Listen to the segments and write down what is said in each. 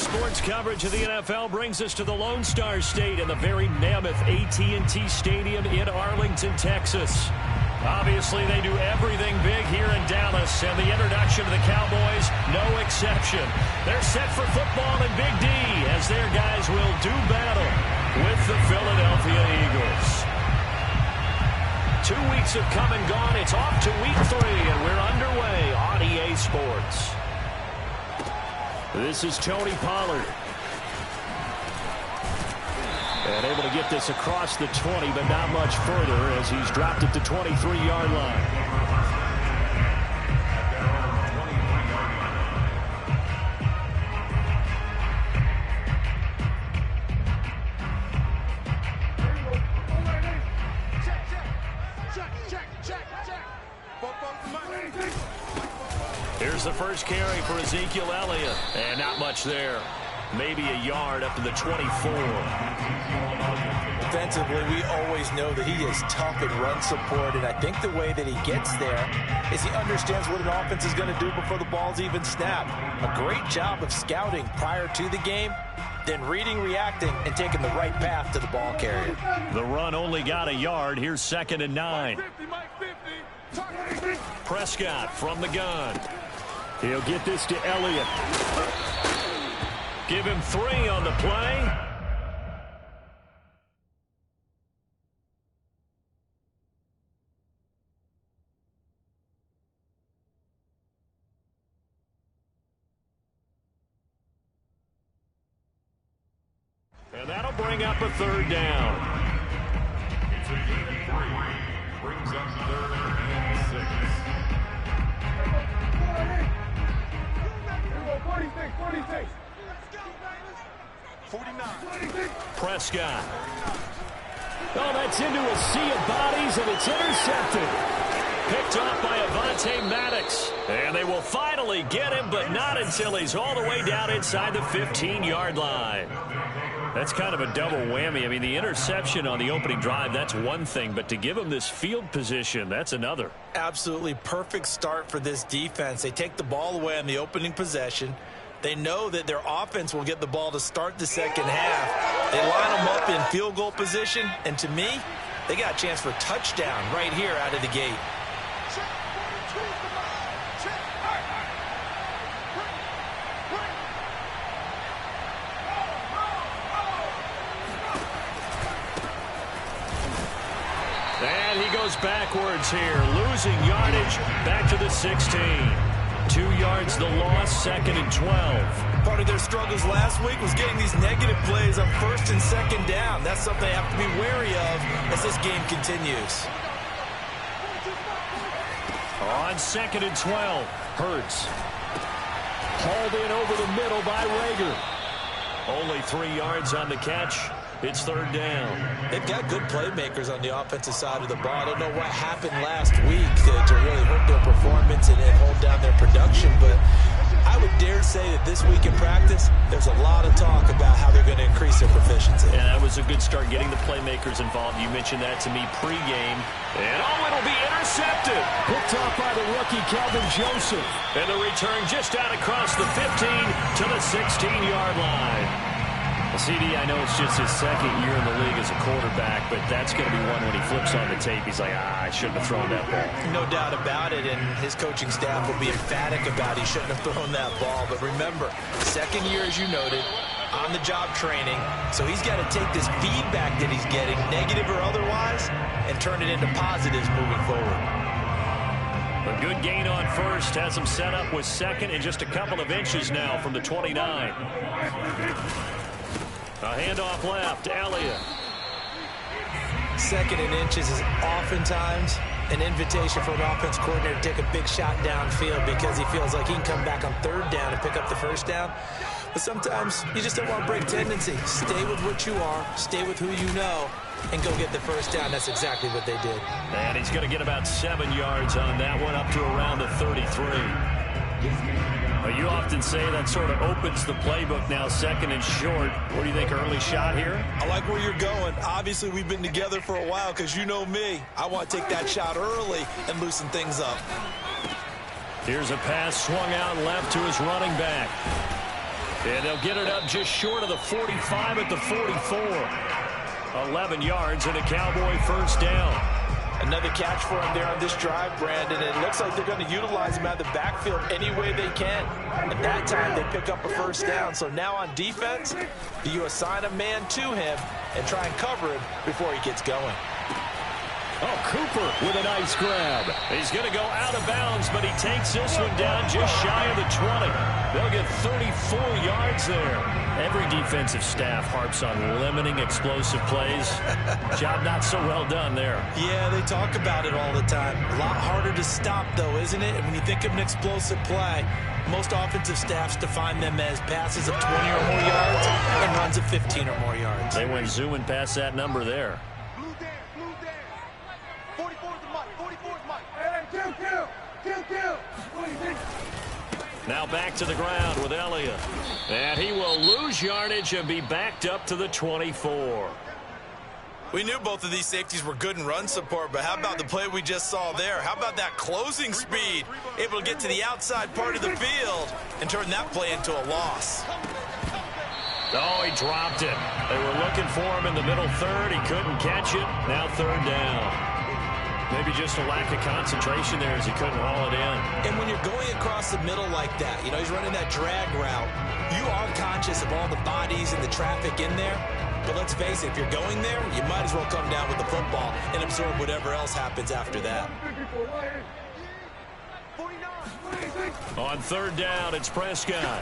Sports coverage of the NFL brings us to the Lone Star State in the very mammoth AT&T Stadium in Arlington, Texas. Obviously, they do everything big here in Dallas, and the introduction to the Cowboys, no exception. They're set for football in Big D as their guys will do battle with the Philadelphia Eagles. 2 weeks have come and gone. It's off to week 3, and we're underway on EA Sports. This is Tony Pollard. And able to get this across the 20, but not much further as he's dropped it to 23-yard line. Here's the first carry for Ezekiel Elliott. And not much there. Maybe a yard up to the 24. Defensively, we always know that he is tough in run support, and I think the way that he gets there is he understands what an offense is going to do before the ball's even snapped. A great job of scouting prior to the game, then reading, reacting, and taking the right path to the ball carrier. The run only got a yard. Here's 2nd and 9. Prescott from the gun. He'll get this to Elliott. Give him 3 on the play. And that'll bring up a 3rd down. Brings up 3rd and 6. 46. 49. Prescott. Oh, that's into a sea of bodies, and it's intercepted. Picked off by Avonte Maddox. And they will finally get him, but not until he's all the way down inside the 15-yard line. That's kind of a double whammy. I mean, the interception on the opening drive, that's one thing, but to give him this field position, that's another. Absolutely perfect start for this defense. They take the ball away on the opening possession. They know that their offense will get the ball to start the second half. They line them up in field goal position, and to me, they got a chance for a touchdown right here out of the gate. And he goes backwards here, losing yardage back to the 16. 2 yards the loss, 2nd and 12. Part of their struggles last week was getting these negative plays on 1st and 2nd down. That's something they have to be wary of as this game continues. On 2nd and 12, Hurts. Hauled in over the middle by Rager. Only 3 yards on the catch. It's 3rd down. They've got good playmakers on the offensive side of the ball. I don't know what happened last week to really hurt their performance and hold down their production, but I would dare say that this week in practice, there's a lot of talk about how they're going to increase their proficiency. Yeah, that was a good start getting the playmakers involved. You mentioned that to me pregame. And it'll be intercepted. Picked off by the rookie, Kelvin Joseph. And the return just out across the 15 to the 16-yard line. CD, I know it's just his 2nd year in the league as a quarterback, but that's going to be one when he flips on the tape. He's like, I shouldn't have thrown that ball. No doubt about it, and his coaching staff will be emphatic about he shouldn't have thrown that ball. But remember, 2nd year, as you noted, on-the-job training, so he's got to take this feedback that he's getting, negative or otherwise, and turn it into positives moving forward. A good gain on 1st has him set up with 2nd and just a couple of inches now from the 29. A handoff left, Elliott. 2nd and inches is oftentimes an invitation for an offense coordinator to take a big shot downfield because he feels like he can come back on 3rd down and pick up the 1st down. But sometimes you just don't want to break tendency. Stay with what you are, stay with who you know, and go get the 1st down. That's exactly what they did. And he's going to get about 7 yards on that one, up to around the 33. You often say that sort of opens the playbook now, 2nd and short. What do you think, early shot here? I like where you're going. Obviously, we've been together for a while because you know me. I want to take that shot early and loosen things up. Here's a pass swung out left to his running back. And they'll get it up just short of the 45 at the 44. 11 yards and a Cowboy first down. Another catch for him there on this drive, Brandon. And it looks like they're going to utilize him out of the backfield any way they can. At that time, they pick up a first down. So now on defense, do you assign a man to him and try and cover him before he gets going? Oh, Cooper with a nice grab. He's going to go out of bounds, but he takes this one down just shy of the 20. They'll get 34 yards there. Every defensive staff harps on limiting explosive plays. Job not so well done there. Yeah, they talk about it all the time. A lot harder to stop, though, isn't it? And when you think of an explosive play, most offensive staffs define them as passes of 20 or more yards and runs of 15 or more yards. They went zooming past that number there. Now back to the ground with Elliott. And he will lose yardage and be backed up to the 24. We knew both of these safeties were good in run support, but how about the play we just saw there? How about that closing speed? Able to get to the outside part of the field and turn that play into a loss. Oh, he dropped it. They were looking for him in the middle third. He couldn't catch it. Now third down. Maybe just a lack of concentration there as he couldn't haul it in. And when you're going across the middle like that, you know, he's running that drag route, you are conscious of all the bodies and the traffic in there. But let's face it, if you're going there, you might as well come down with the football and absorb whatever else happens after that. On third down, it's Prescott.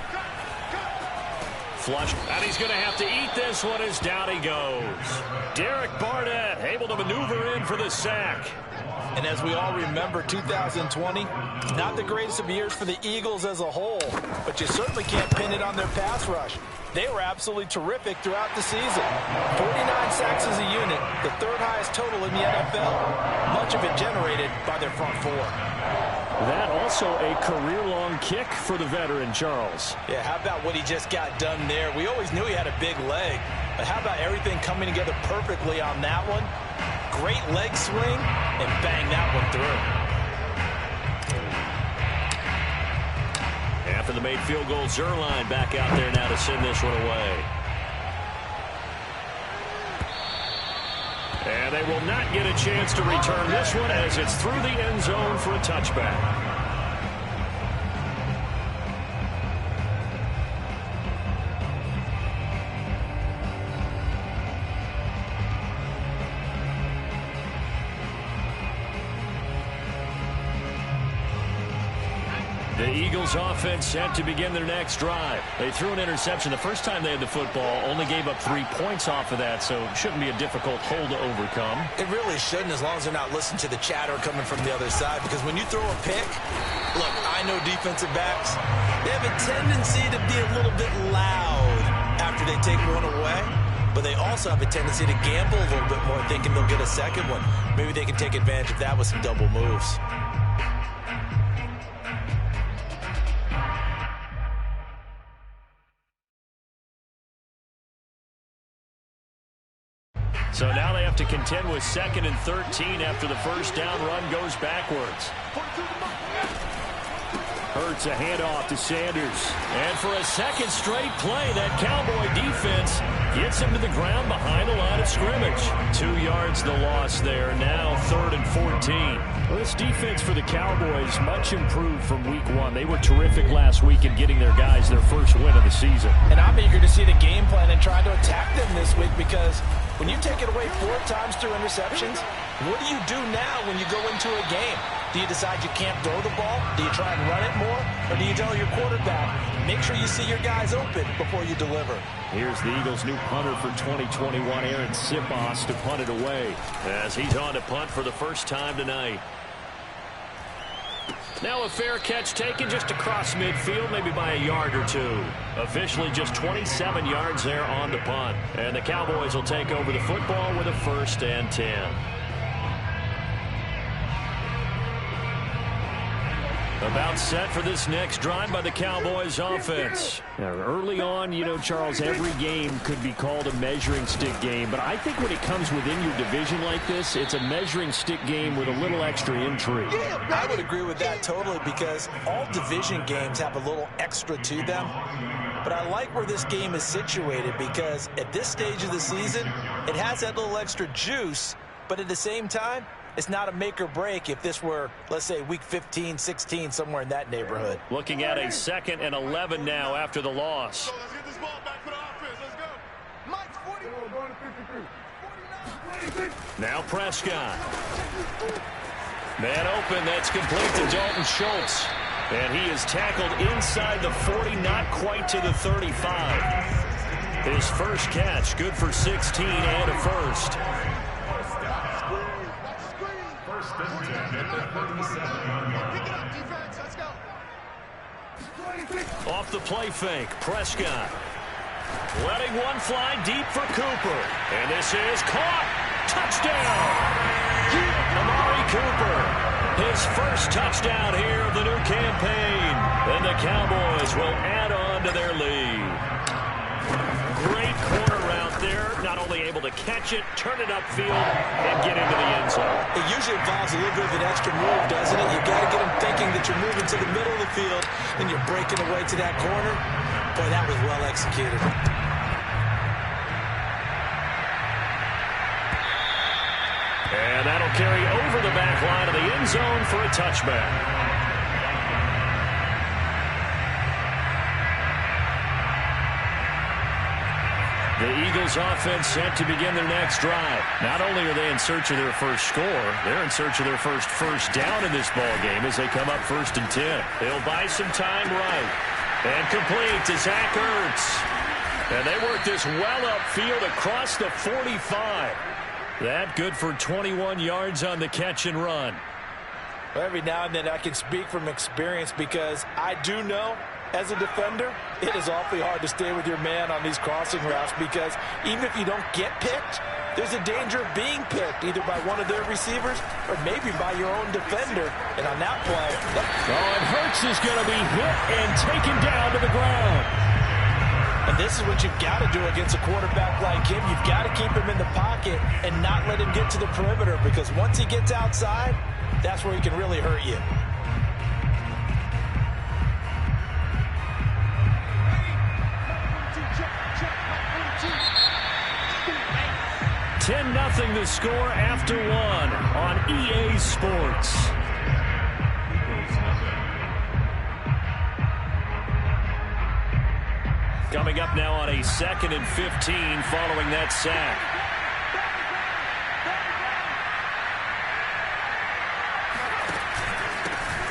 Flush, and he's going to have to eat this one as down he goes. Derek Barnett able to maneuver in for the sack. And as we all remember, 2020, not the greatest of years for the Eagles as a whole, but you certainly can't pin it on their pass rush. They were absolutely terrific throughout the season. 49 sacks as a unit, the third highest total in the NFL. Much of it generated by their front four. That also a career-long kick for the veteran, Charles. Yeah, how about what he just got done there? We always knew he had a big leg, but how about everything coming together perfectly on that one? Great leg swing, and bang that one through. After the made field goal, Zerline back out there now to send this one away. And they will not get a chance to return this one as it's through the end zone for a touchback. The Eagles offense set to begin their next drive. They threw an interception the first time they had the football, only gave up 3 points off of that, so it shouldn't be a difficult hole to overcome. It really shouldn't, as long as they're not listening to the chatter coming from the other side, because when you throw a pick, look, I know defensive backs, they have a tendency to be a little bit loud after they take one away, but they also have a tendency to gamble a little bit more, thinking they'll get a second one. Maybe they can take advantage of that with some double moves. So now they have to contend with 2nd and 13 after the first down run goes backwards. Hurts a handoff to Sanders. And for a second straight play, that Cowboy defense gets him to the ground behind the line of scrimmage. 2 yards the loss there. Now 3rd and 14. Well, this defense for the Cowboys much improved from week 1. They were terrific last week in getting their guys their first win of the season. And I'm eager to see the game plan and trying to attack them this week, because when you take it away 4 times through interceptions, what do you do now when you go into a game? Do you decide you can't throw the ball? Do you try and run it more? Or do you tell your quarterback, make sure you see your guys open before you deliver? Here's the Eagles' new punter for 2021, Aaron Sipos, to punt it away as he's on to punt for the first time tonight. Now a fair catch taken just across midfield, maybe by a yard or 2. Officially just 27 yards there on the punt. And the Cowboys will take over the football with a 1st and 10. About set for this next drive by the Cowboys offense. Now, early on, you know, Charles, every game could be called a measuring stick game. But I think when it comes within your division like this, it's a measuring stick game with a little extra intrigue. I would agree with that totally, because all division games have a little extra to them. But I like where this game is situated because at this stage of the season, it has that little extra juice, but at the same time, it's not a make or break if this were, let's say, week 15, 16, somewhere in that neighborhood. Looking at a 2nd and 11 now after the loss. Let's get this ball back for the offense. Let's go. Mike's 40. Going to 53. 46. Now Prescott. Man open, that's complete to Dalton Schultz. And he is tackled inside the 40, not quite to the 35. His first catch, good for 16 and a first. Off the play fake, Prescott. Letting one fly deep for Cooper. And this is caught. Touchdown! Amari Cooper. His first touchdown here of the new campaign. And the Cowboys will add on to their lead. Great corner route there. Not only able to catch it, turn it upfield, and get into the end zone. It usually involves a little bit of an extra move, doesn't it? You've got to get them thinking that you're moving to the middle of the field, and you're breaking away to that corner. Boy, that was well executed. And that'll carry over the back line of the end zone for a touchback. The Eagles offense set to begin their next drive. Not only are they in search of their first score, they're in search of their first down in this ball game as they come up 1st and 10. They'll buy some time right. And complete to Zach Ertz. And they work this well upfield across the 45. That good for 21 yards on the catch and run. Well, every now and then I can speak from experience because I do know as a defender, it is awfully hard to stay with your man on these crossing routes because even if you don't get picked, there's a danger of being picked either by one of their receivers or maybe by your own defender. And on that play, and Hurts is going to be hit and taken down to the ground. And this is what you've got to do against a quarterback like him. You've got to keep him in the pocket and not let him get to the perimeter because once he gets outside, that's where he can really hurt you. 10-0 the score after 1 on EA Sports. Coming up now on a 2nd and 15 following that sack.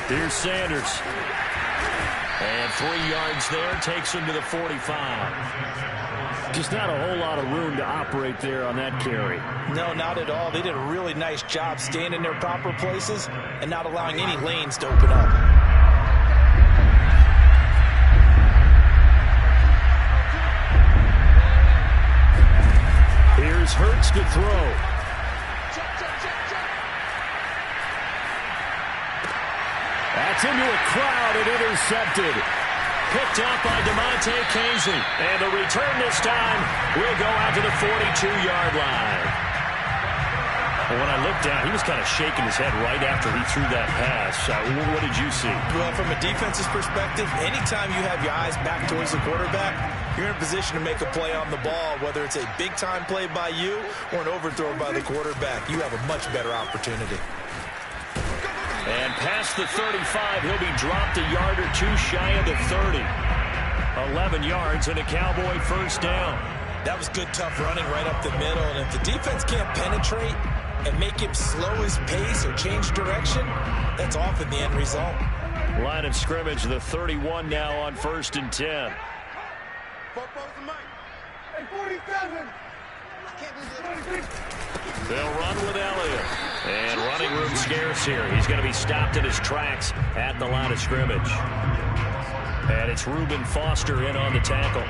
Here's Sanders. And 3 yards there, takes him to the 45. Just not a whole lot of room to operate there on that carry. No, not at all. They did a really nice job staying in their proper places and not allowing any lanes to open up. Here's Hurts to throw. That's into a crowd and intercepted. Picked up by DeMonte Casey. And the return this time will go out to the 42-yard line. Well, when I looked down, he was kind of shaking his head right after he threw that pass. What did you see? Well, from a defense's perspective, anytime you have your eyes back towards the quarterback, you're in a position to make a play on the ball, whether it's a big-time play by you or an overthrow by the quarterback. You have a much better opportunity. And past the 35, he'll be dropped a yard or two shy of the 30. 11 yards and a Cowboy first down. That was good, tough running right up the middle. And if the defense can't penetrate and make him slow his pace or change direction, that's often the end result. Line of scrimmage, the 31 now on 1st and 10. Hey, 47. They'll run with Elliott. And running room scarce here. He's going to be stopped in his tracks at the line of scrimmage. And it's Reuben Foster in on the tackle.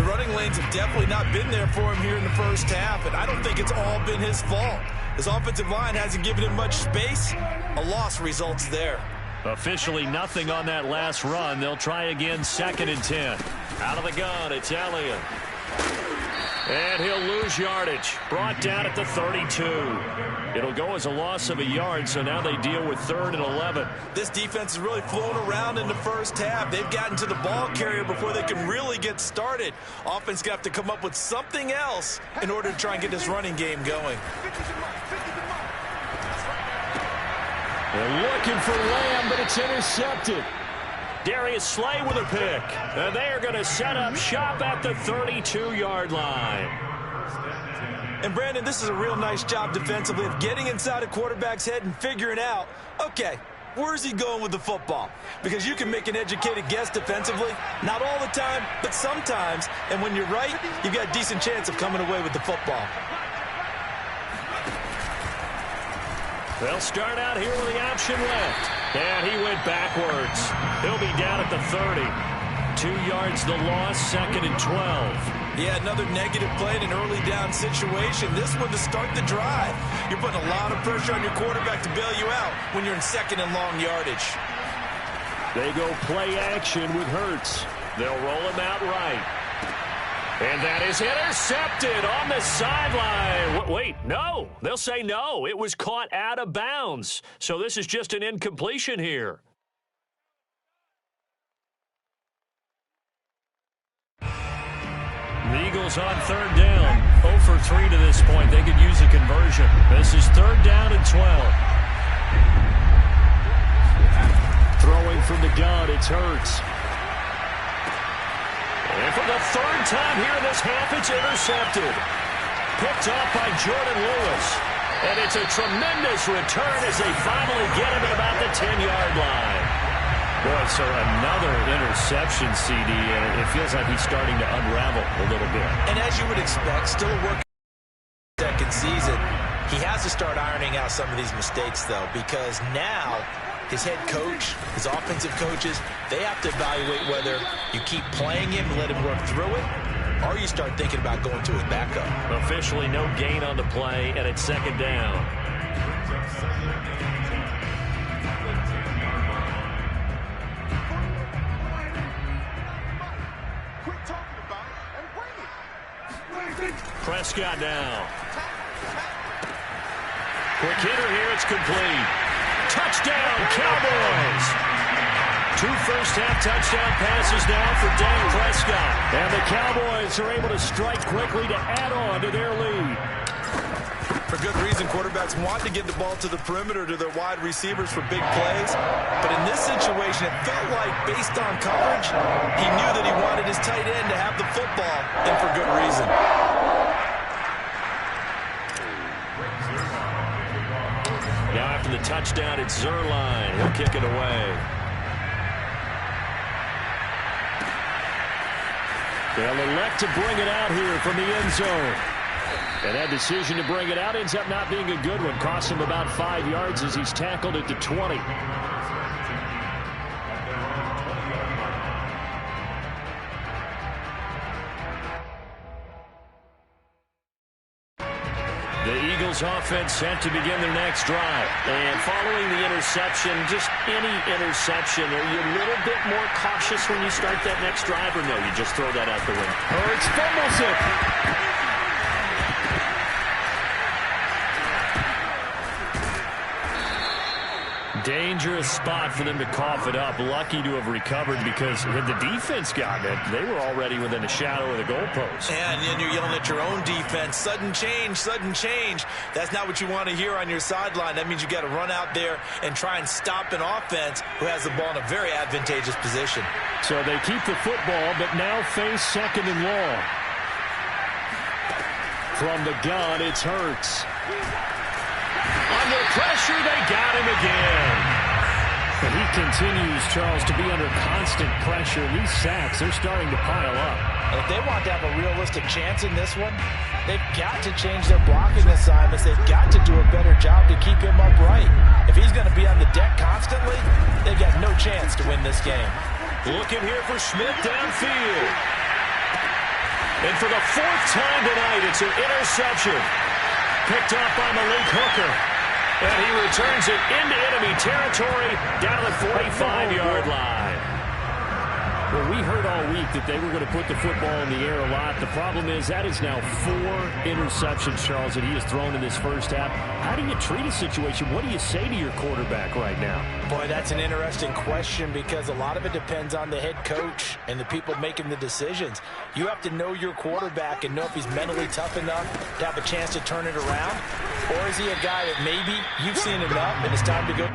The running lanes have definitely not been there for him here in the first half, and I don't think it's all been his fault. His offensive line hasn't given him much space. A loss results there. Officially nothing on that last run. They'll try again 2nd and 10. Out of the gun, it's Elliott. And he'll lose yardage. Brought down at the 32. It'll go as a loss of a yard, so now they deal with 3rd and 11. This defense is really flown around in the first half. They've gotten to the ball carrier before they can really get started. Offense got to come up with something else in order to try and get this running game going. They're looking for Lamb, but it's intercepted. Darius Slay with a pick. And they are going to set up shop at the 32-yard line. And, Brandon, this is a real nice job defensively of getting inside a quarterback's head and figuring out, okay, where's he going with the football? Because you can make an educated guess defensively. Not all the time, but sometimes. And when you're right, you've got a decent chance of coming away with the football. They'll start out here with the option left. And he went backwards. He'll be down at the 30. 2 yards the loss, 2nd and 12. Yeah, another negative play in an early down situation. This one to start the drive. You're putting a lot of pressure on your quarterback to bail you out when you're in 2nd and long yardage. They go play action with Hurts. They'll roll him out right. And that is intercepted on the sideline. Wait, no. They'll say no. It was caught out of bounds. So this is just an incompletion here. The Eagles on 3rd down. 0 for 3 to this point. They could use a conversion. This is 3rd down and 12. Throwing from the gun, it's Hurts. And for the 3rd time here in this half, it's intercepted. Picked off by Jordan Lewis. And it's a tremendous return as they finally get him at about the 10-yard line. Boy, so another interception, CD, and it feels like he's starting to unravel a little bit. And as you would expect, still a work second season. He has to start ironing out some of these mistakes, though, because now his head coach, his offensive coaches, they have to evaluate whether you keep playing him and let him work through it, or you start thinking about going to his backup. Officially no gain on the play, and it's 2nd down. Prescott now. Quick hitter here, it's complete. Touchdown, Cowboys! 2 first-half touchdown passes now for Dak Prescott. And the Cowboys are able to strike quickly to add on to their lead. For good reason, quarterbacks want to get the ball to the perimeter to their wide receivers for big plays. But in this situation, it felt like, based on coverage, he knew that he wanted his tight end to have the football, and for good reason. Now after the touchdown, it's Zerline. He'll kick it away. They'll elect to bring it out here from the end zone. And that decision to bring it out ends up not being a good one. Costs him about 5 yards as he's tackled at the 20. The Eagles offense set to begin their next drive. And following the interception, just any interception, are you a little bit more cautious when you start that next drive, or no, you just throw that out the window? Hurts fumbles it. Dangerous spot for them to cough it up. Lucky to have recovered because had the defense gotten it, they were already within a shadow of the goalpost. And then you're yelling at your own defense. Sudden change, sudden change. That's not what you want to hear on your sideline. That means you got to run out there and try and stop an offense who has the ball in a very advantageous position. So they keep the football, but now face 2nd and long. From the gun, it's Hurts. Under pressure, they got him again. And he continues, Charles, to be under constant pressure. These sacks, they're starting to pile up. If they want to have a realistic chance in this one, they've got to change their blocking assignments. They've got to do a better job to keep him upright. If he's going to be on the deck constantly, they've got no chance to win this game. Looking here for Smith downfield. And for the 4th time tonight, it's an interception. Picked off by Malik Hooker. And he returns it into enemy territory down to the 45-yard line. Well, we heard all week that they were going to put the football in the air a lot. The problem is that is now 4 interceptions, Charles, that he has thrown in this first half. How do you treat a situation? What do you say to your quarterback right now? Boy, that's an interesting question because a lot of it depends on the head coach and the people making the decisions. You have to know your quarterback and know if he's mentally tough enough to have a chance to turn it around, or is he a guy that maybe you've seen enough and it's time to go.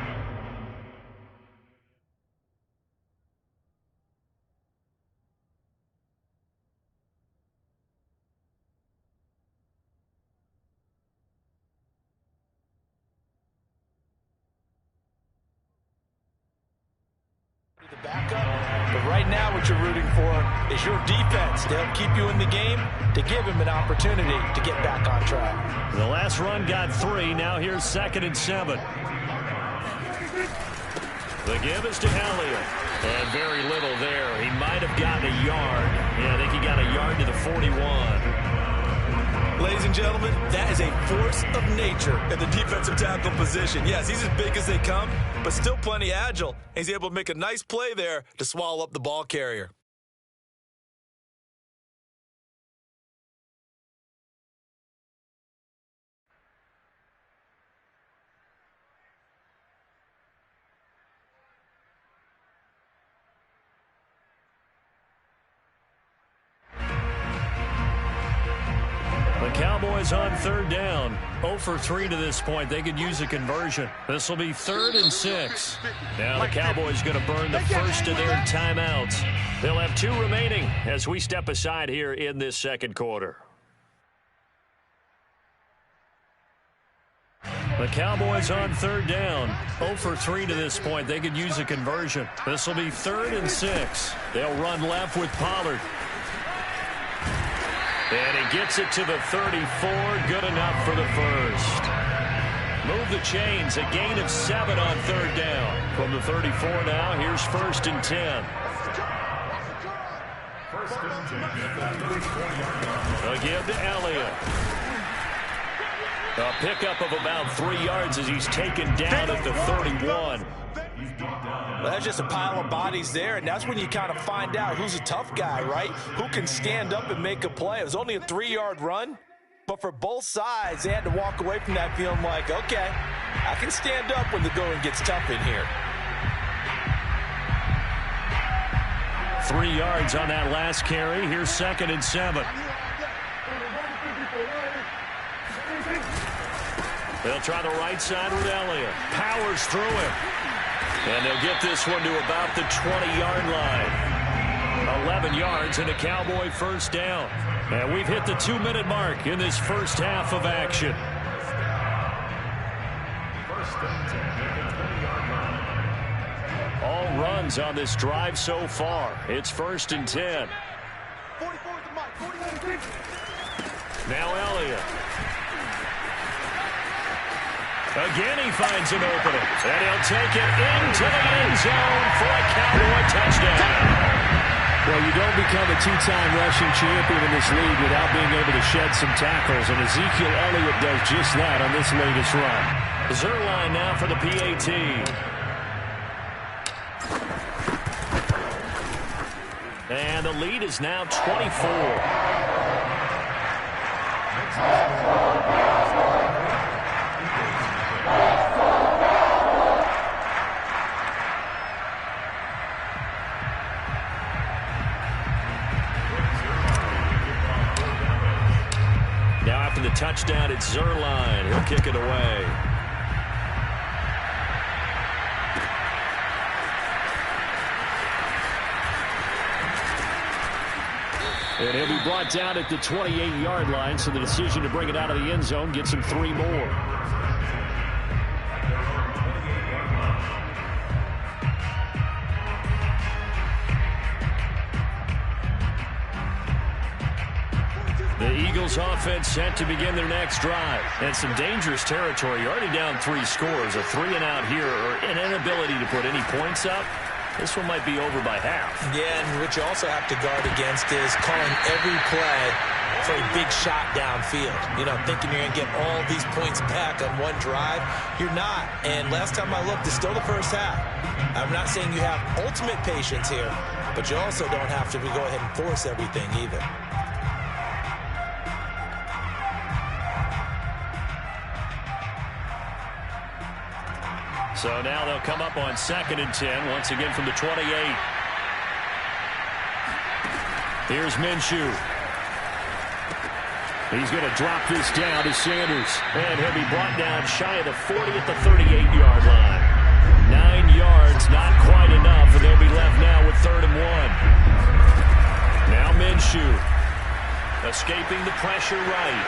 The backup, but right now what you're rooting for is your defense to help keep you in the game, to give him an opportunity to get back on track. The last run got 3. Now here's 2nd and 7. The give is to Elliott. And very little there. He might have gotten a yard. Yeah, I think he got a yard to the 41. Ladies and gentlemen, that is a force of nature in the defensive tackle position. Yes, he's as big as they come, but still plenty agile. He's able to make a nice play there to swallow up the ball carrier. The Cowboys on 3rd down. 0 for 3 to this point. They could use a conversion. This will be 3rd and 6. Now the Cowboys going to burn the first of their timeouts. They'll have 2 remaining as we step aside here in this second quarter. The Cowboys on 3rd down. 0 for 3 to this point. They could use a conversion. This will be 3rd and 6. They'll run left with Pollard. And he gets it to the 34. Good enough for the first. Move the chains. A gain of 7 on 3rd down. From the 34 now, here's 1st and 10. A give to Elliott. A pickup of about 3 yards as he's taken down at the 31. Well, that's just a pile of bodies there, and that's when you kind of find out who's a tough guy, right? Who can stand up and make a play. It was only a 3-yard run, but for both sides, they had to walk away from that feeling like, okay, I can stand up when the going gets tough in here. 3 yards on that last carry. Here's 2nd and 7. They'll try the right side with Elliott. Powers through him. And they'll get this one to about the 20-yard line. 11 yards and a Cowboy first down. And we've hit the 2-minute mark in this first half of action. All runs on this drive so far. It's 1st and 10. Now Elliott. Again, he finds an opening, and he'll take it into the end zone for a Cowboy touchdown. Well, you don't become a 2-time rushing champion in this league without being able to shed some tackles, and Ezekiel Elliott does just that on this latest run. Zerline now for the PAT. And the lead is now 24. The touchdown, it's Zerline. He'll kick it away. And he'll be brought down at the 28-yard line, so the decision to bring it out of the end zone gets him 3 more. Eagles offense set to begin their next drive. And some dangerous territory. You're already down 3 scores. A 3-and-out here or an inability to put any points up. This one might be over by half. Yeah, and what you also have to guard against is calling every play for a big shot downfield. You know, thinking you're going to get all these points back on one drive. You're not. And last time I looked, it's still the first half. I'm not saying you have ultimate patience here, but you also don't have to go ahead and force everything either. So now they'll come up on 2nd and 10, once again from the 28. Here's Minshew. He's going to drop this down to Sanders. And he'll be brought down shy of the 40 at the 38-yard line. 9 yards, not quite enough, and they'll be left now with 3rd and 1. Now Minshew escaping the pressure right.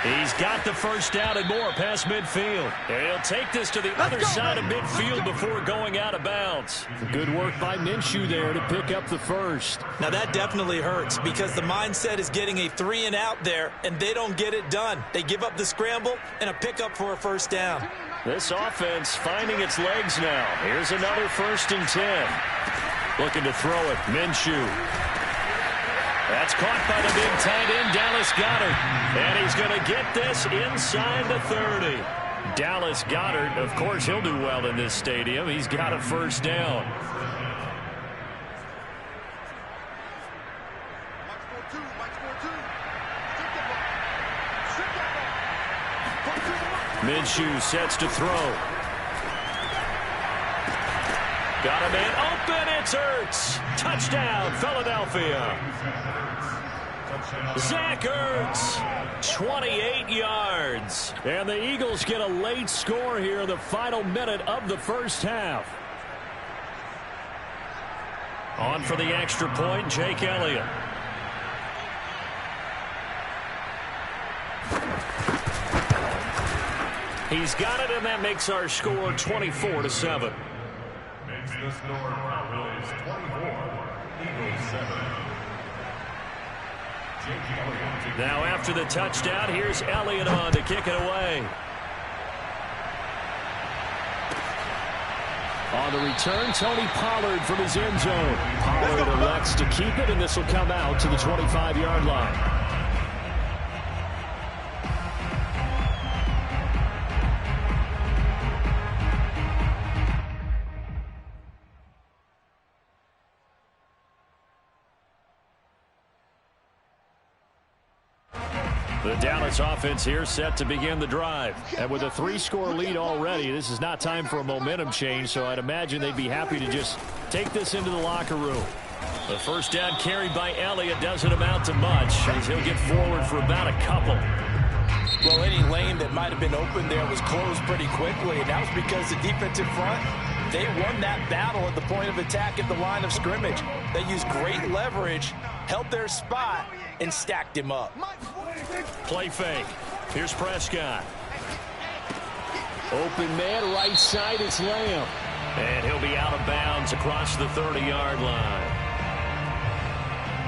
He's got the first down and more past midfield. And he'll take this to the other side of midfield before going out of bounds. Good work by Minshew there to pick up the first. Now that definitely hurts because the mindset is getting a 3 and out there, and they don't get it done. They give up the scramble and a pickup for a first down. This offense finding its legs now. Here's another 1st and 10. Looking to throw it. Minshew. That's caught by the big tight end, Dallas Goedert. And he's going to get this inside the 30. Dallas Goedert, of course, he'll do well in this stadium. He's got a first down. Minshew sets to throw. Got a man open. It's Ertz. Touchdown, Philadelphia. Zach Ertz, 28 yards. And the Eagles get a late score here in the final minute of the first half. On for the extra point, Jake Elliott. He's got it, and that makes our score 24-7. Makes the score Cowboys 24, Eagles 7. Now after the touchdown, here's Elliott on to kick it away. On the return, Tony Pollard from his end zone. Pollard elects to keep it, and this will come out to the 25-yard line. The Dallas offense here set to begin the drive. And with a 3-score lead already, this is not time for a momentum change, so I'd imagine they'd be happy to just take this into the locker room. The first down carried by Elliott doesn't amount to much, as he'll get forward for about a couple. Well, any lane that might have been open there was closed pretty quickly, and that was because the defensive front, they won that battle at the point of attack at the line of scrimmage. They used great leverage, held their spot, and stacked him up. Play fake. Here's Prescott. Open man, right side, it's Lamb. And he'll be out of bounds across the 30-yard line.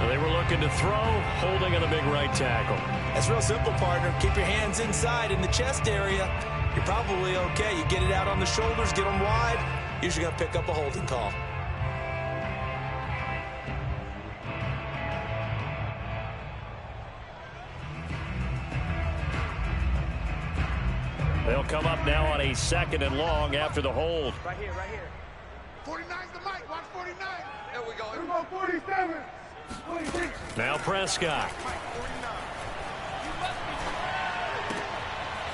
They were looking to throw, holding on the big right tackle. That's real simple, partner. Keep your hands inside in the chest area. You're probably okay. You get it out on the shoulders, get them wide. Usually going to pick up a holding call. They'll come up now on a 2nd and long after the hold. Right here, right here. 49's the mic. Watch 49. There we go. Here we go, 47. 46. Now Prescott.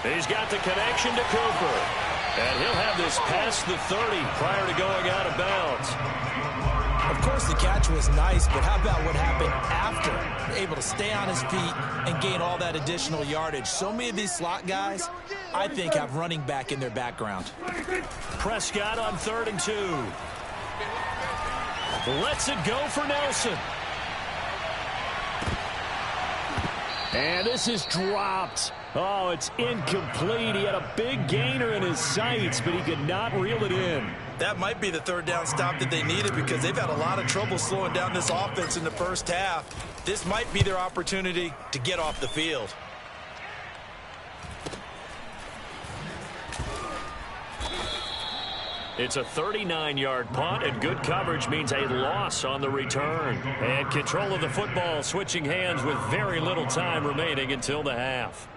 He's got the connection to Cooper. And he'll have this past the 30 prior to going out of bounds. Of course, the catch was nice, but how about what happened after? Able to stay on his feet and gain all that additional yardage. So many of these slot guys, I think, have running back in their background. Prescott on 3rd and 2. Lets it go for Nelson. And this is dropped. Oh, it's incomplete. He had a big gainer in his sights, but he could not reel it in. That might be the 3rd down stop that they needed because they've had a lot of trouble slowing down this offense in the first half. This might be their opportunity to get off the field. It's a 39-yard punt, and good coverage means a loss on the return. And control of the football switching hands with very little time remaining until the half.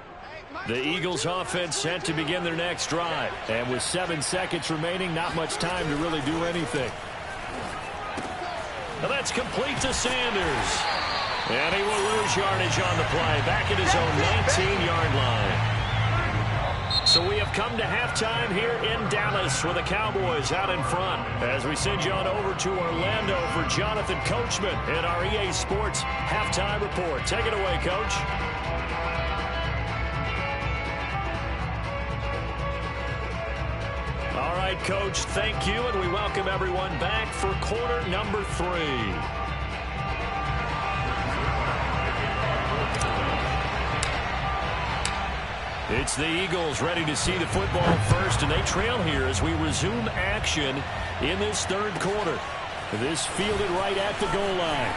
The Eagles offense set to begin their next drive. And with 7 seconds remaining, not much time to really do anything. And that's complete to Sanders. And he will lose yardage on the play. Back at his own 19-yard line. So we have come to halftime here in Dallas with the Cowboys out in front. As we send you on over to Orlando for Jonathan Coachman in our EA Sports Halftime Report. Take it away, Coach. All right, Coach, thank you, and we welcome everyone back for quarter number 3. It's the Eagles ready to see the football first, and they trail here as we resume action in this third quarter. This fielded right at the goal line.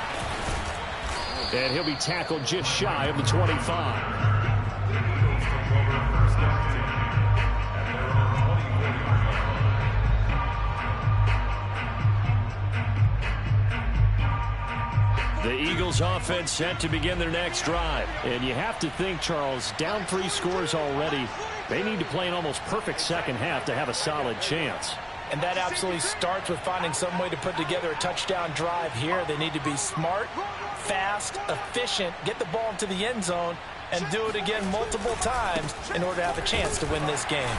And he'll be tackled just shy of the 25. The Eagles offense set to begin their next drive. And you have to think, Charles, down 3 scores already. They need to play an almost perfect second half to have a solid chance. And that absolutely starts with finding some way to put together a touchdown drive here. They need to be smart, fast, efficient, get the ball into the end zone, and do it again multiple times in order to have a chance to win this game.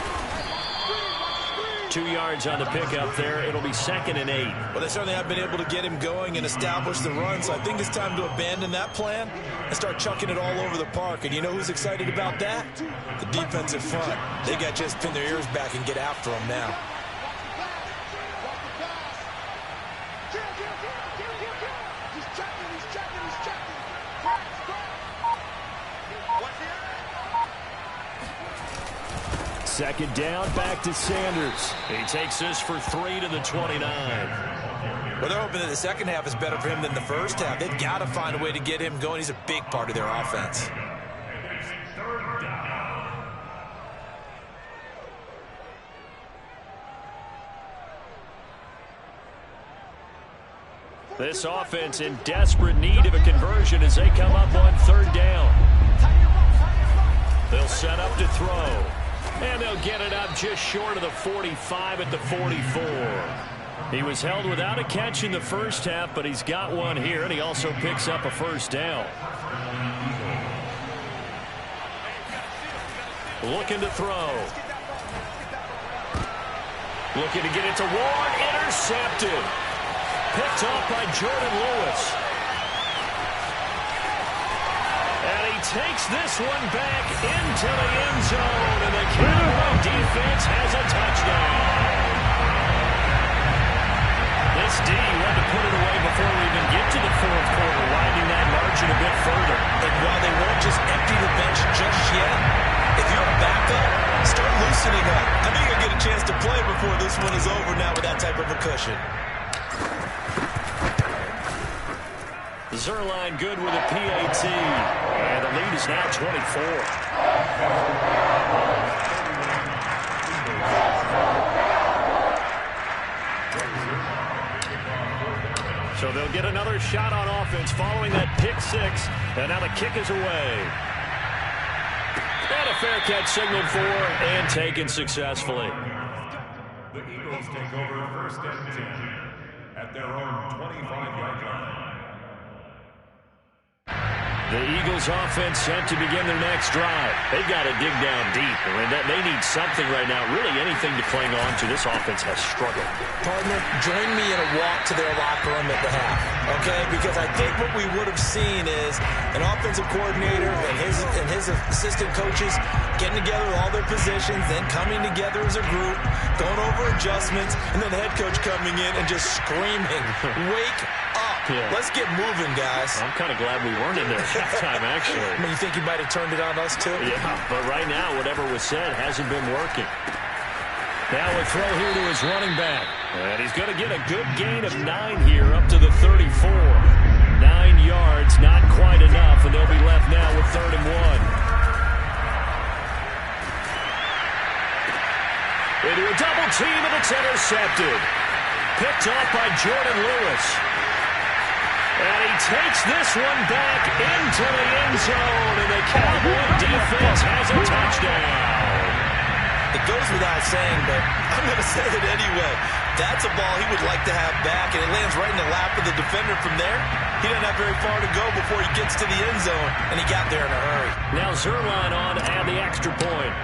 2 yards on the pickup there. It'll be 2nd and 8. Well, they certainly have been able to get him going and establish the run, so I think it's time to abandon that plan and start chucking it all over the park. And you know who's excited about that? The defensive front. They got just pin their ears back and get after him now. Second down, back to Sanders. He takes this for 3 to the 29. Well, they're hoping that the second half is better for him than the first half. They've got to find a way to get him going. He's a big part of their offense. This offense in desperate need of a conversion as they come up on 3rd down. They'll set up to throw. And they'll get it up just short of the 45 at the 44. He was held without a catch in the first half, but he's got one here, and he also picks up a first down. Looking to throw. Looking to get it to Ward. Intercepted. Picked off by Jordan Lewis. And he takes this one back into the end zone, and the Cowboy defense has a touchdown. This D wanted to put it away before we even get to the 4th quarter, widening that margin a bit further. And while they won't just empty the bench just yet, if you're a backup, start loosening up. I think you'll get a chance to play before this one is over now with that type of a cushion. Zerline good with a PAT. And the lead is now 24. So they'll get another shot on offense following that pick 6. And now the kick is away. And a fair catch signaled for and taken successfully. The Eagles take over 1st and 10 at their own 25-yard line. The Eagles offense set to begin their next drive. They've got to dig down deep, and they need something right now, really anything to cling on to. This offense has struggled. Partner, join me in a walk to their locker room at the half, okay? Because I think what we would have seen is an offensive coordinator and his assistant coaches getting together with all their positions, then coming together as a group, going over adjustments, and then the head coach coming in and just screaming, wake up. Yeah. Let's get moving, guys. I'm kind of glad we weren't in there at halftime, actually. I mean, you think you might have turned it on us, too? Yeah, but right now, whatever was said hasn't been working. Now a throw here to his running back. And he's going to get a good gain of 9 here up to the 34. 9 yards, not quite enough, and they'll be left now with 3rd and 1. Into a double team, and it's intercepted. Picked off by Jordan Lewis. And he takes this one back into the end zone, and the Cowboy defense has a touchdown. It goes without saying, but I'm I'm going to say it anyway. That's a ball he would like to have back, and it lands right in the lap of the defender from there. He doesn't have very far to go before he gets to the end zone, and he got there in a hurry. Now Zerline on to add the extra point.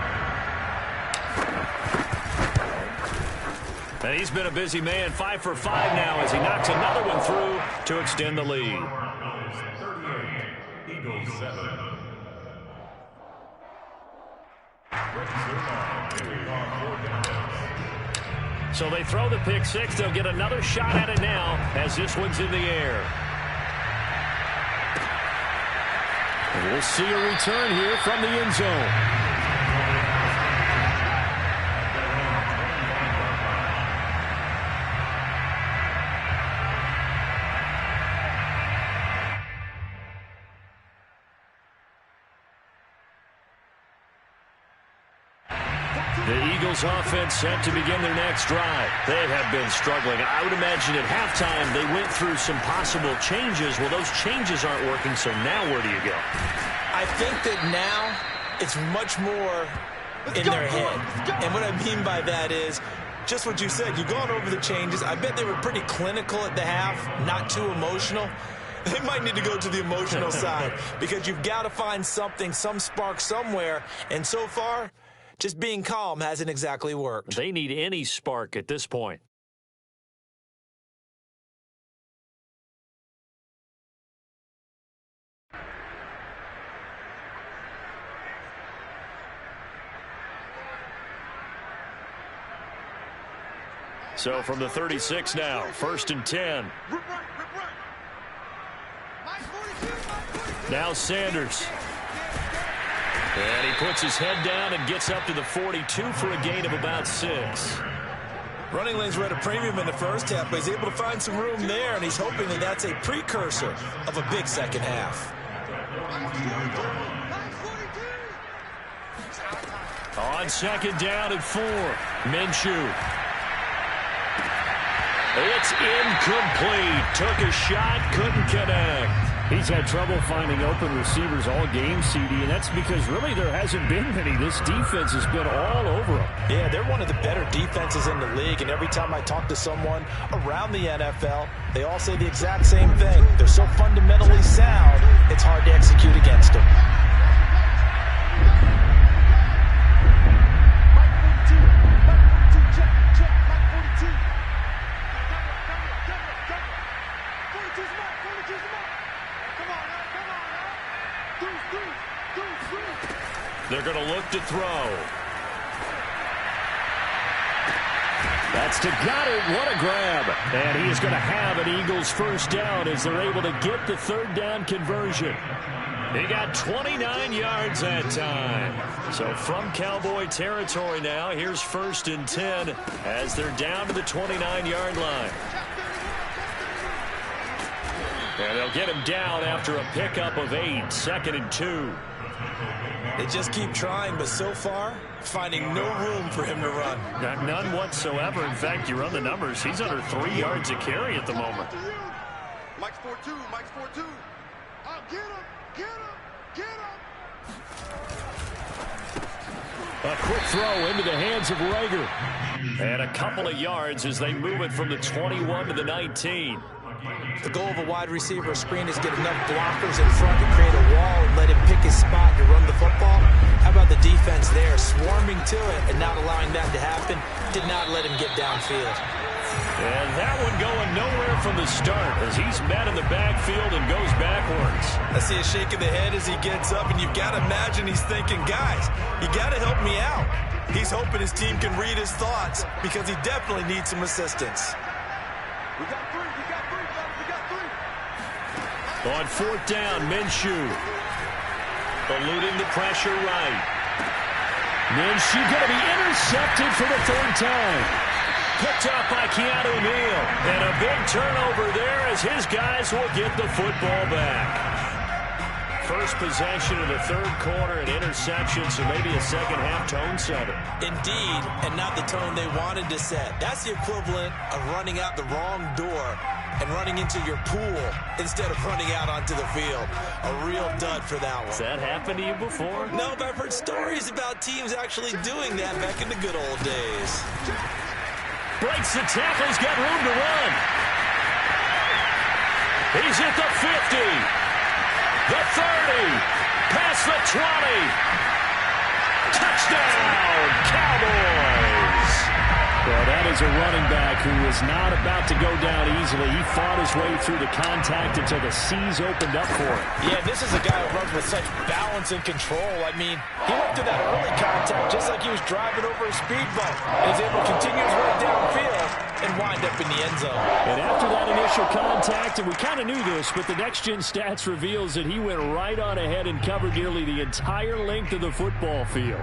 And he's been a busy man, 5 for 5 now as he knocks another one through to extend the lead. Eagles 7. So they throw the pick six. They'll get another shot at it now as this one's in the air. And we'll see a return here from the end zone. The Eagles offense set to begin their next drive. They have been struggling. I would imagine at halftime they went through some possible changes. Well, those changes aren't working, so now where do you go? I think that now it's much more in their head. And what I mean by that is just what you said. You've gone over the changes. I bet they were pretty clinical at the half, not too emotional. They might need to go to the emotional side because you've got to find something, some spark somewhere. And so far, just being calm hasn't exactly worked. They need any spark at this point. So from the 36 now, 1st and 10. Now Sanders. And he puts his head down and gets up to the 42 for a gain of about 6. Running lanes were at a premium in the first half, but he's able to find some room there, and he's hoping that that's a precursor of a big second half. On 2nd down and 4, Minshew. It's incomplete. Took a shot, couldn't connect. He's had trouble finding open receivers all game, CD, and that's because really there hasn't been many. This defense has been all over them. Yeah, they're one of the better defenses in the league, and every time I talk to someone around the NFL, they all say the exact same thing. They're so fundamentally sound, it's hard to execute against them. They're going to look to throw. That's to Goddard. What a grab. And he is going to have an Eagles first down as they're able to get the 3rd down conversion. He got 29 yards that time. So from Cowboy territory now, here's 1st and 10 as they're down to the 29-yard line. And they'll get him down after a pickup of 8, 2nd and 2. They just keep trying, but so far, finding no room for him to run. None whatsoever. In fact, you run the numbers. He's under 3 yards a carry at the moment. Mike's 4-2. Mike's 4-2. I'll get him. Get him. Get him. A quick throw into the hands of Rager. And a couple of yards as they move it from the 21 to the 19. The goal of a wide receiver screen is get enough blockers in front to create a wall and let him pick his spot to run the football. How about the defense there, swarming to it and not allowing that to happen? Did not let him get downfield. And that one going nowhere from the start as he's met in the backfield and goes backwards. I see a shake of the head as he gets up, and you've got to imagine he's thinking, guys, you got to help me out. He's hoping his team can read his thoughts because he definitely needs some assistance. We got 3. We got 3, fellas. We got 3. On 4th down, Minshew. Eluding the pressure right. Minshew going to be intercepted for the 3rd time. Picked up by Keanu Neal. And a big turnover there as his guys will get the football back. First possession of the 3rd quarter, an interception, so maybe a second-half tone setter. Indeed, and not the tone they wanted to set. That's the equivalent of running out the wrong door and running into your pool instead of running out onto the field. A real dud for that one. Has that happened to you before? No, but I've heard stories about teams actually doing that back in the good old days. breaks the tackle. He's got room to run. He's at the 50, the 30, past the 20. Touchdown, Cowboys! Well, that is a running back who is not about to go down easily. He fought his way through the contact until the C's opened up for him. Yeah, this is a guy who runs with such balance and control. I mean, he went through that early contact just like he was driving over a speed bump. And is able to continue his way downfield and wind up in the end zone. And after that initial contact, and we kind of knew this, but the next-gen stats reveals that he went right on ahead and covered nearly the entire length of the football field.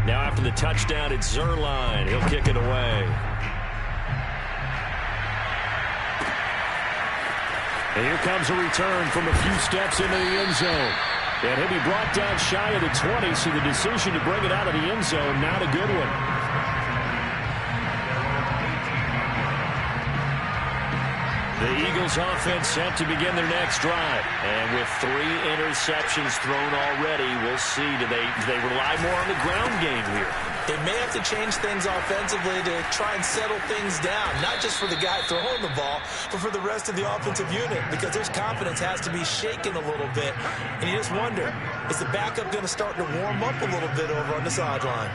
Now after the touchdown, it's Zerline. He'll kick it away. And here comes a return from a few steps into the end zone. And he'll be brought down shy of the 20, so the decision to bring it out of the end zone, not a good one. The Eagles offense set to begin their next drive. And with 3 interceptions thrown already, we'll see. Do they rely more on the ground game here? They may have to change things offensively to try and settle things down, not just for the guy throwing the ball, but for the rest of the offensive unit, because his confidence has to be shaken a little bit. And you just wonder, is the backup going to start to warm up a little bit over on the sideline?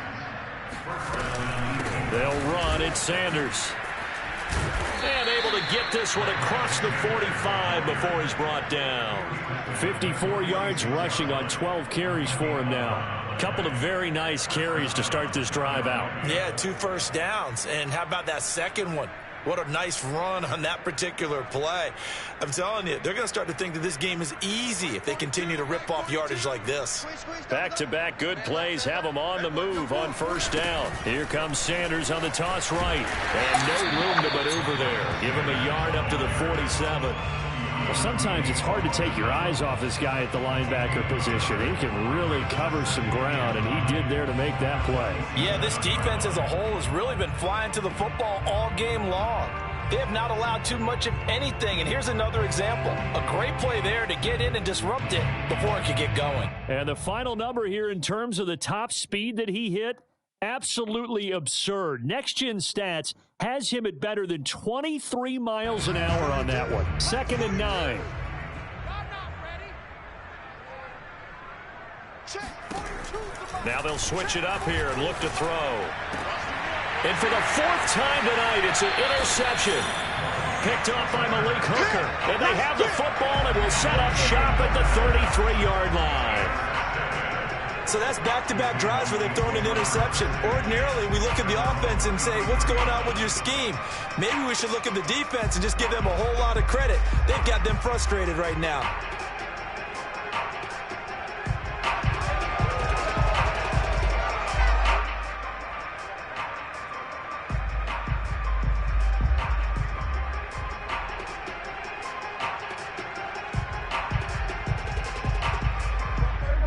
They'll run. It's Sanders. And able to get this one across the 45 before he's brought down. 54 yards rushing on 12 carries for him now. A couple of very nice carries to start this drive out. Yeah, 2 first downs. And how about that second one? What a nice run on that particular play. I'm telling you, they're going to start to think that this game is easy if they continue to rip off yardage like this. Back-to-back good plays have them on the move on first down. Here comes Sanders on the toss right. And no room to maneuver there. Give him a yard up to the 47. Well, sometimes it's hard to take your eyes off this guy at the linebacker position. He can really cover some ground, and he did there to make that play. Yeah, this defense as a whole has really been flying to the football all game long. They have not allowed too much of anything, and here's another example. A great play there to get in and disrupt it before it could get going. And the final number here in terms of the top speed that he hit, absolutely absurd. Next-gen stats has him at better than 23 miles an hour on that one. 2nd and 9. Now they'll switch it up here and look to throw. And for the 4th time tonight, it's an interception. Picked off by Malik Hooker. And they have the football and will set up shop at the 33-yard line. So that's back-to-back drives where they've thrown an interception. Ordinarily, we look at the offense and say, what's going on with your scheme? Maybe we should look at the defense and just give them a whole lot of credit. They've got them frustrated right now.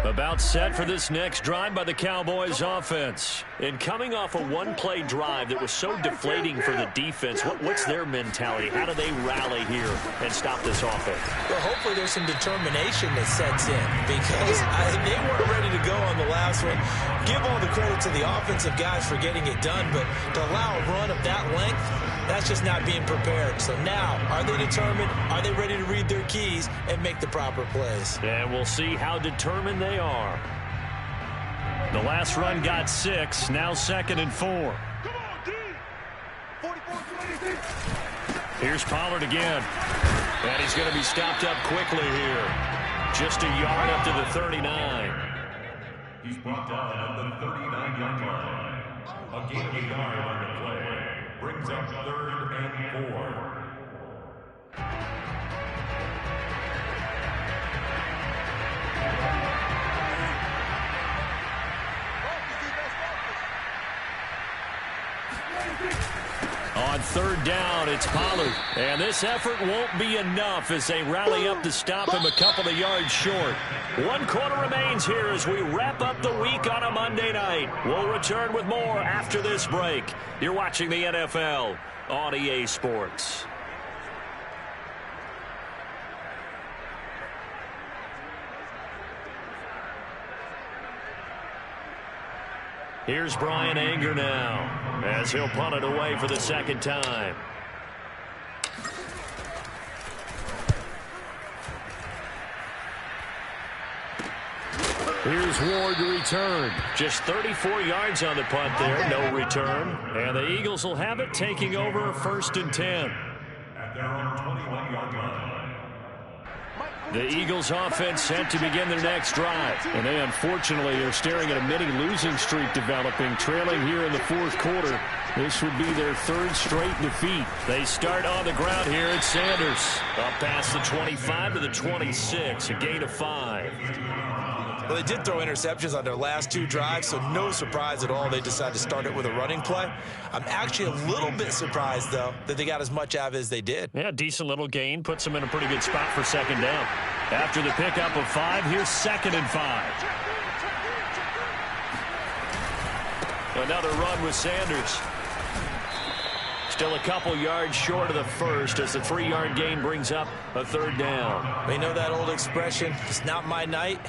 About set for this next drive by the Cowboys offense. And coming off a one-play drive that was so deflating for the defense, what's their mentality? How do they rally here and stop this offense? Well, hopefully there's some determination that sets in, because they weren't ready to go on the last one. Give all the credit to the offensive guys for getting it done, but to allow a run of that length, that's just not being prepared. So now, are they determined? Are they ready to read their keys and make the proper plays? And we'll see how determined they are. The last run got 6, now 2nd and 4. Come on, D. 44-26. Here's Pollard again. And he's going to be stopped up quickly here. Just a yard up to the 39. He's brought down at the 39-yard line. A gain of a yard on the play. Brings up 3rd and 4. On 3rd down, it's Pollard. And this effort won't be enough as they rally up to stop him a couple of yards short. 1 quarter remains here as we wrap up the week on a Monday night. We'll return with more after this break. You're watching the NFL on EA Sports. Here's Brian Anger now as he'll punt it away for the second time. Here's Ward to return. Just 34 yards on the punt there. No return. And the Eagles will have it, taking over 1st and 10. At their own 21-yard line. The Eagles offense set to begin their next drive. And they unfortunately are staring at a mini losing streak developing, trailing here in the 4th quarter. This would be their 3rd straight defeat. They start on the ground here at Sanders. Up past the 25 to the 26, a gain of 5. Well, they did throw interceptions on their last 2 drives, so no surprise at all they decided to start it with a running play. I'm actually a little bit surprised, though, that they got as much out of it as they did. Yeah, decent little gain. Puts them in a pretty good spot for 2nd down. After the pickup of 5, here's 2nd and 5. Another run with Sanders. Still a couple yards short of the first as the 3-yard gain brings up a 3rd down. We know that old expression, it's not my night.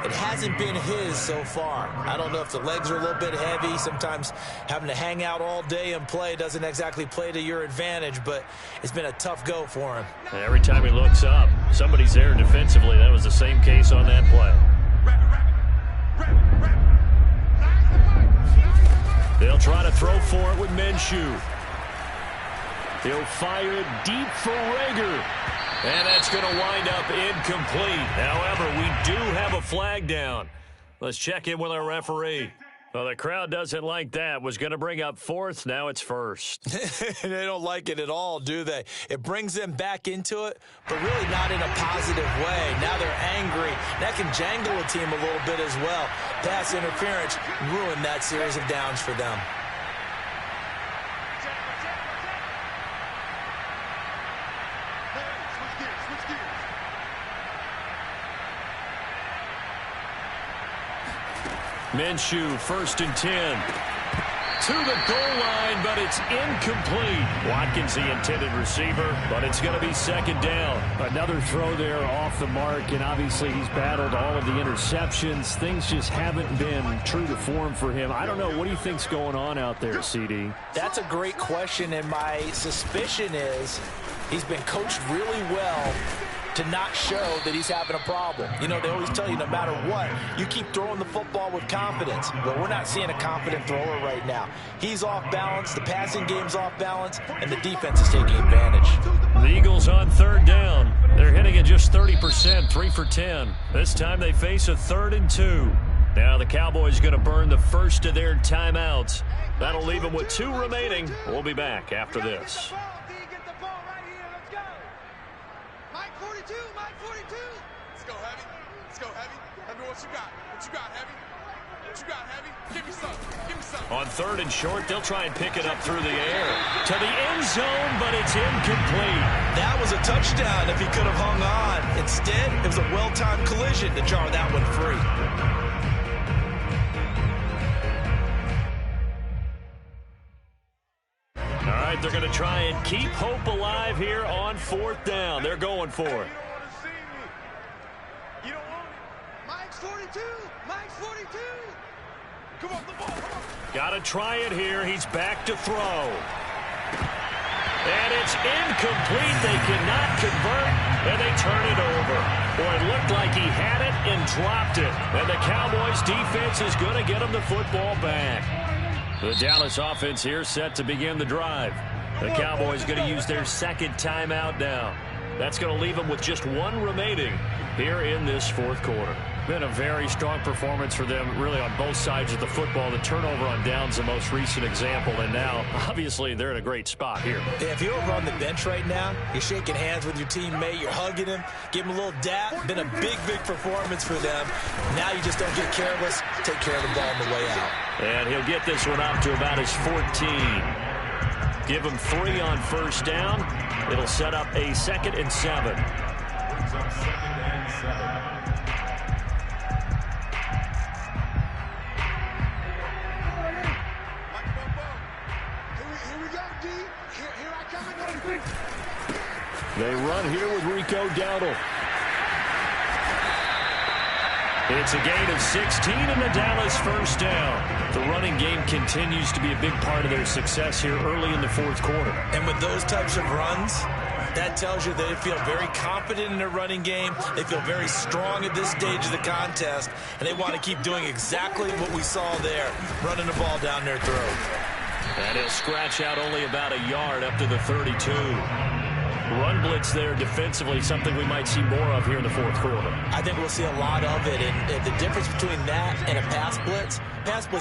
It hasn't been his so far. I don't know if the legs are a little bit heavy. Sometimes having to hang out all day and play doesn't exactly play to your advantage, but it's been a tough go for him. And every time he looks up, somebody's there defensively. That was the same case on that play. They'll try to throw for it with Minshew. He'll fire it deep for Rager. And that's going to wind up incomplete. However, we do have a flag down. Let's check in with our referee. Well, the crowd doesn't like that. Was going to bring up 4th. Now it's 1st. They don't like it at all, do they? It brings them back into it, but really not in a positive way. Now they're angry. That can jangle a team a little bit as well. Pass interference ruined that series of downs for them. Minshew, 1st and 10. To the goal line, but it's incomplete. Watkins, the intended receiver, but it's going to be 2nd down. Another throw there off the mark, and obviously he's battled all of the interceptions. Things just haven't been true to form for him. I don't know. What do you think's going on out there, CD? That's a great question, and my suspicion is he's been coached really well to not show that he's having a problem. You know, they always tell you no matter what, you keep throwing the football with confidence. But we're not seeing a confident thrower right now. He's off balance, the passing game's off balance, and the defense is taking advantage. The Eagles on 3rd down. They're hitting at just 30%, 3 for 10. This time they face a 3rd and 2. Now the Cowboys going to burn the first of their timeouts. That'll leave them with 2 remaining. We'll be back after this. What you got? What you got, Heavy? What you got, Heavy? Give me some. Give me some. On 3rd and short, they'll try and pick it up through the air. To the end zone, but it's incomplete. That was a touchdown if he could have hung on. Instead, it was a well-timed collision to jar that one free. All right, they're going to try and keep hope alive here on 4th down. They're going for it. You don't want it. Mike's 42. Mike's 42. Come on, the ball. Come on. Got to try it here. He's back to throw. And it's incomplete. They cannot convert, and they turn it over. Boy, it looked like he had it and dropped it. And the Cowboys defense is going to get him the football back. The Dallas offense here set to begin the drive. The Cowboys going to use their 2nd timeout now. That's going to leave them with just 1 remaining here in this 4th quarter. Been a very strong performance for them, really, on both sides of the football. The turnover on downs, the most recent example, and now, obviously, they're in a great spot here. Yeah, if you're over on the bench right now, you're shaking hands with your teammate, you're hugging him, give him a little dap. Been a big, big performance for them. Now you just don't get careless. Take care of the ball on the way out. And he'll get this one up to about his 14. Give him 3 on 1st down. It'll set up a 2nd and 7. They run here with Rico Dowdle. It's a gain of 16 and the Dallas first down. The running game continues to be a big part of their success here early in the fourth quarter. And with those types of runs, that tells you they feel very confident in their running game. They feel very strong at this stage of the contest, and they want to keep doing exactly what we saw there, running the ball down their throat. And he'll scratch out only about a yard up to the 32. Run blitz there defensively, something we might see more of here in the fourth quarter. I think we'll see a lot of it, and the difference between that and a pass blitz,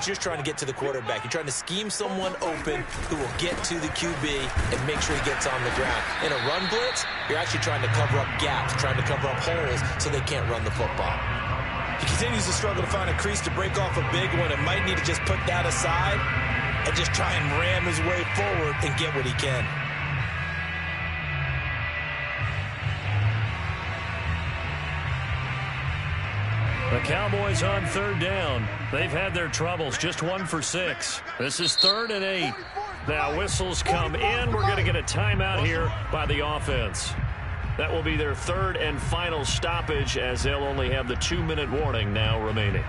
you're trying to get to the quarterback. You're trying to scheme someone open who will get to the QB and make sure he gets on the ground. In a run blitz, you're actually trying to cover up gaps, trying to cover up holes so they can't run the football. He continues to struggle to find a crease to break off a big one and might need to just put that aside and just try and ram his way forward and get what he can. The Cowboys on third down. They've had their troubles, just 1 for 6. This is 3rd and 8. Now whistles come in. We're going to get a timeout here by the offense. That will be their 3rd and final stoppage, as they'll only have the 2-minute warning now remaining.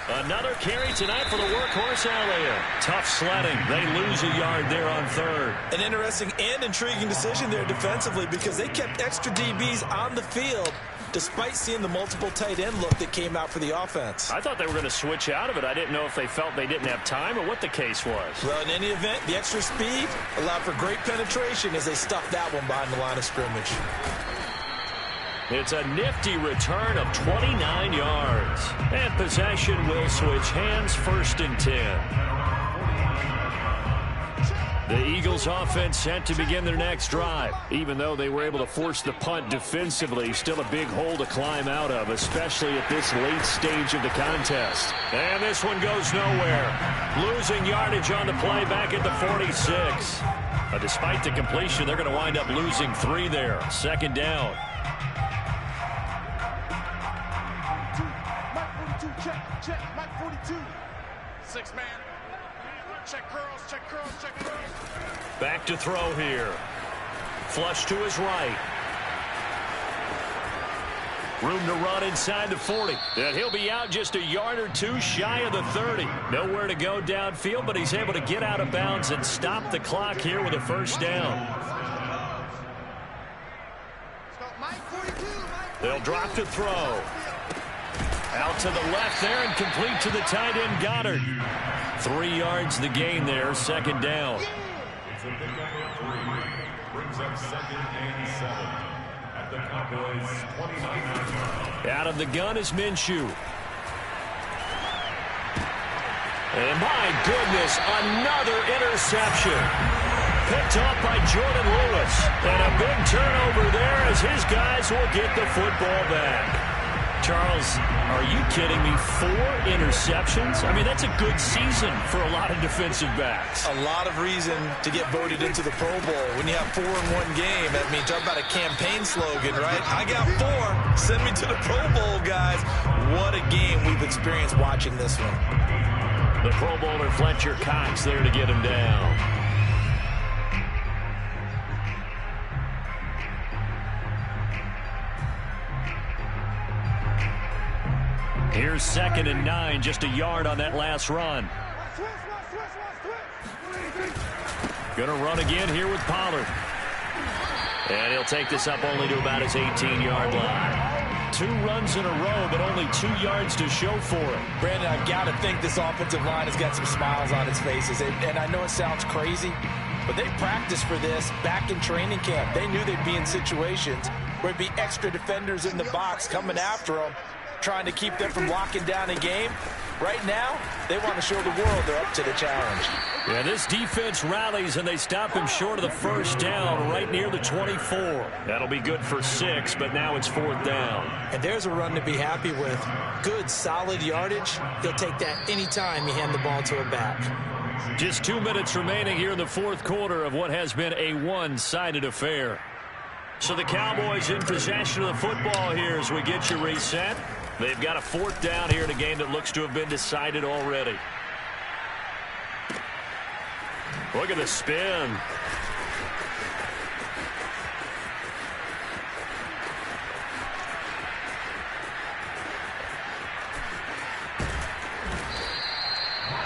Another carry tonight for the workhorse Elliott. Tough sledding. They lose a yard there on 3rd. An interesting and intriguing decision there defensively, because they kept extra DBs on the field despite seeing the multiple tight end look that came out for the offense. I thought they were going to switch out of it. I didn't know if they felt they didn't have time or what the case was. Well, in any event, the extra speed allowed for great penetration as they stuffed that one behind the line of scrimmage. It's a nifty return of 29 yards. And possession will switch hands, 1st and 10. The Eagles offense set to begin their next drive. Even though they were able to force the punt defensively, still a big hole to climb out of, especially at this late stage of the contest. And this one goes nowhere. Losing yardage on the play back at the 46. Despite the completion, they're going to wind up losing 3 there. 2nd down. Check, Mike 42. 6-man. Check curls, check curls, check curls. Back to throw here. Flush to his right. Room to run inside the 40. And he'll be out just a yard or 2 shy of the 30. Nowhere to go downfield, but he's able to get out of bounds and stop the clock here with a 1st down. They'll drop to throw. Out to the left there and complete to the tight end Goddard. 3 yards the gain there, 2nd down. It's a pickup of 3. Brings up 2nd and 7 at the Cowboys 29. Out of the gun is Minshew. And my goodness, another interception. Picked off by Jordan Lewis. And a big turnover there as his guys will get the football back. Charles, are you kidding me? 4 interceptions? I mean, that's a good season for a lot of defensive backs. A lot of reason to get voted into the Pro Bowl. When you have 4 in one game, I mean, talk about a campaign slogan, right? I got 4. Send me to the Pro Bowl, guys. What a game we've experienced watching this one. The Pro Bowler Fletcher Cox there to get him down. Here's 2nd and 9, just a yard on that last run. Going to run again here with Pollard. And he'll take this up only to about his 18-yard line. 2 runs in a row, but only 2 yards to show for it. Brandon, I've got to think this offensive line has got some smiles on its faces. And I know it sounds crazy, but they practiced for this back in training camp. They knew they'd be in situations where it'd be extra defenders in the box coming after them, trying to keep them from locking down a game. Right now, they want to show the world they're up to the challenge. Yeah, this defense rallies, and they stop him short of the 1st down right near the 24. That'll be good for 6, but now it's 4th down. And there's a run to be happy with. Good, solid yardage. He'll take that anytime you hand the ball to a back. Just 2 minutes remaining here in the 4th quarter of what has been a one-sided affair. So the Cowboys in possession of the football here as we get you reset. They've got a 4th down here in a game that looks to have been decided already. Look at the spin.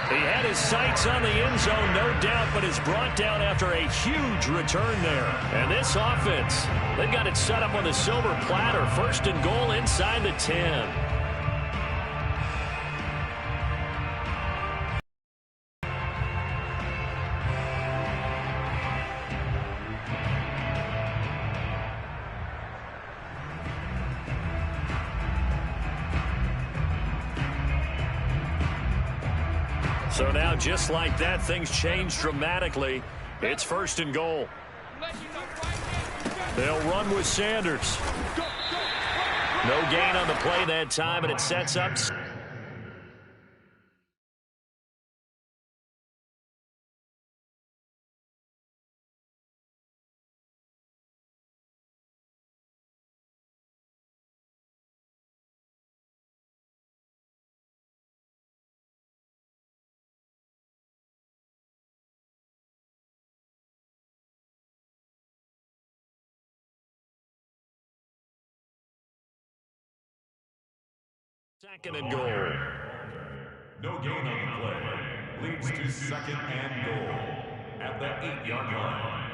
He had his sights on the end zone, no doubt, but is brought down after a huge return there. And this offense, they've got it set up on the silver platter. First and goal inside the 10. So now, just like that, things change dramatically. It's first and goal. They'll run with Sanders. No gain on the play that time, and it sets up. Second and goal. No gain on the play. Leads to second and goal at the 8-yard line.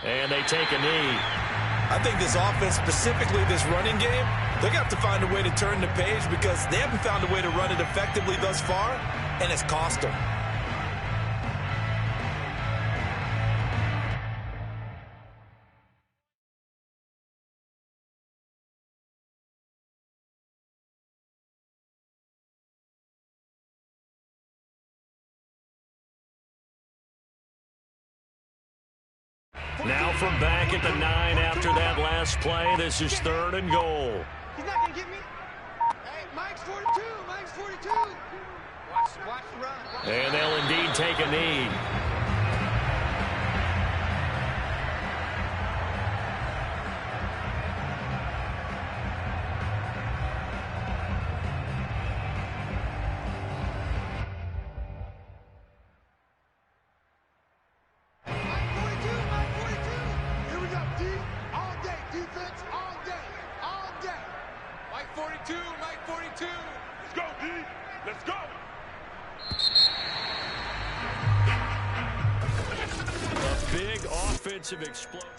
And they take a knee. I think this offense, specifically this running game, they're going to have to find a way to turn the page because they haven't found a way to run it effectively thus far, and it's cost them. Now from back at the 9 after that last play, this is third and goal. He's not going to get me. Hey, Mike's 42. Mike's 42. Watch the run. And they'll indeed take a knee. Let's go, D. Let's go. A big offensive explosion.